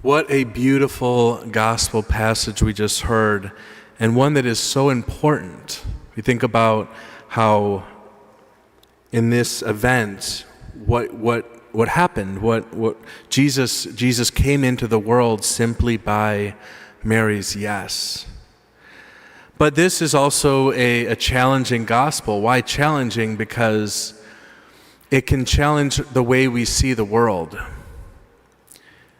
What a beautiful gospel passage we just heard, and one that is so important. We think about how in this event, what happened, what Jesus came into the world simply by Mary's yes. But this is also a challenging gospel. Why challenging? Because it can challenge the way we see the world.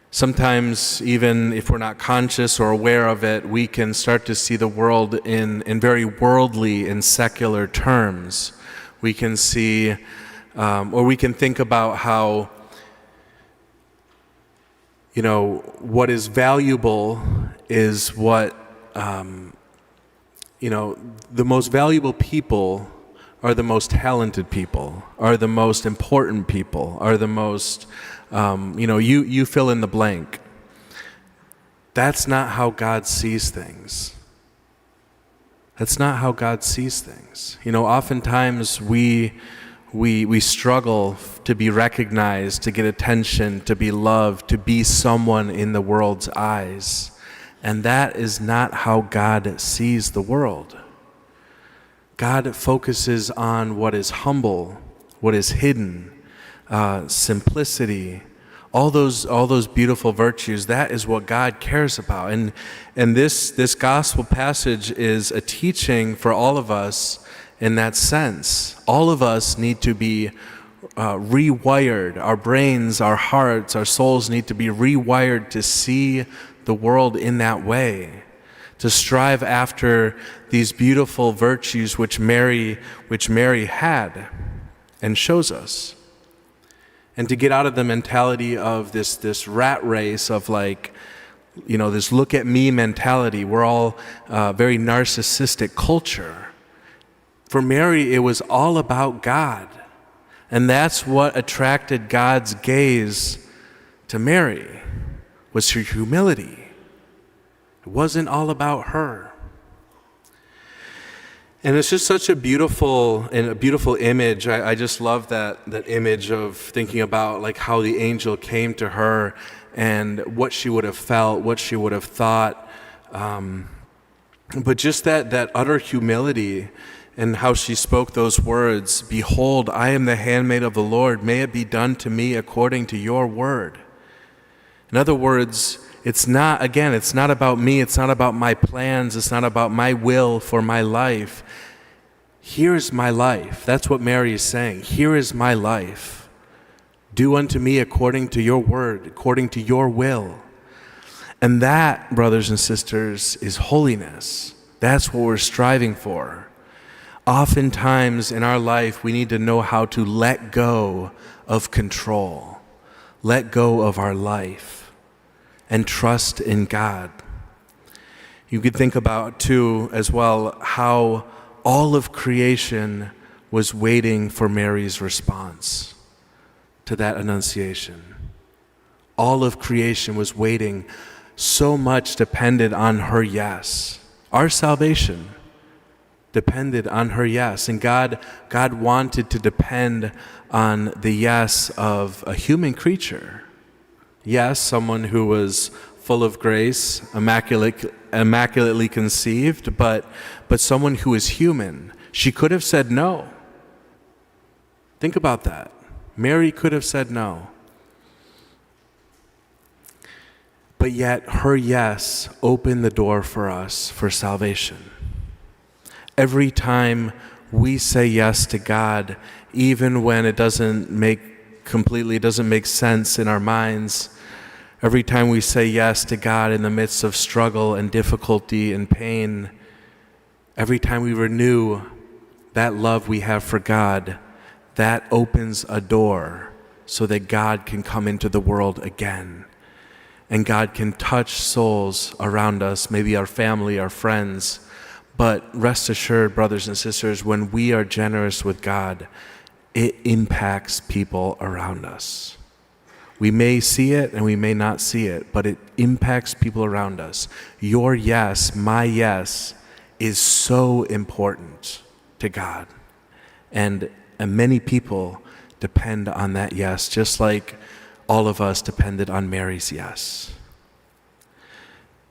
Sometimes, even if we're not conscious or aware of it, we can start to see the world in very worldly and secular terms. We can see, or we can think about how, what is valuable is what, the most valuable people are the most talented people, are the most important people, are the most, you fill in the blank. That's not how God sees things. That's not how God sees things. Oftentimes we struggle to be recognized, to get attention, to be loved, to be someone in the world's eyes. And that is not how God sees the world. God focuses on what is humble, what is hidden, simplicity, all those beautiful virtues. That is what God cares about. And this gospel passage is a teaching for all of us in that sense. All of us need to be rewired. Our brains, our hearts, our souls need to be rewired to see the world in that way, to strive after these beautiful virtues which Mary had and shows us. And to get out of the mentality of this rat race of this look at me mentality. We're all very narcissistic culture. For Mary, it was all about God. And that's what attracted God's gaze to Mary, was her humility. It wasn't all about her. And it's just such a beautiful image. I just love that image of thinking about how the angel came to her and what she would have felt, what she would have thought. But just that utter humility and how she spoke those words, "Behold, I am the handmaid of the Lord. May it be done to me according to your word." In other words, it's not about me. It's not about my plans. It's not about my will for my life. Here's my life. That's what Mary is saying. Here is my life. Do unto me according to your word, according to your will. And that, brothers and sisters, is holiness. That's what we're striving for. Oftentimes in our life, we need to know how to let go of control, let go of our life, and trust in God. You could think about, too, as well, how all of creation was waiting for Mary's response to that Annunciation. All of creation was waiting. So much depended on her yes. Our salvation depended on her yes. And God wanted to depend on the yes of a human creature. Yes, someone who was full of grace, immaculately conceived, but someone who is human. She could have said no. Think about that. Mary could have said no. But yet her yes opened the door for us for salvation. Every time we say yes to God, even when it doesn't make sense in our minds, every time we say yes to God in the midst of struggle and difficulty and pain, every time we renew that love we have for God, that opens a door so that God can come into the world again. And God can touch souls around us, maybe our family, our friends. But rest assured, brothers and sisters, when we are generous with God, it impacts people around us. We may see it and we may not see it, but it impacts people around us. Your yes, my yes, is so important to God. And many people depend on that yes, just like all of us depended on Mary's yes.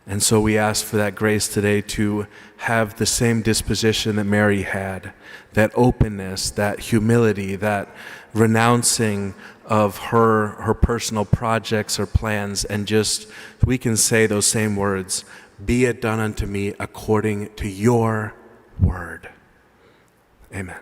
And so we ask for that grace today to have the same disposition that Mary had, that openness, that humility, that renouncing of her personal projects or plans, and just we can say those same words, be it done unto me according to your word. Amen.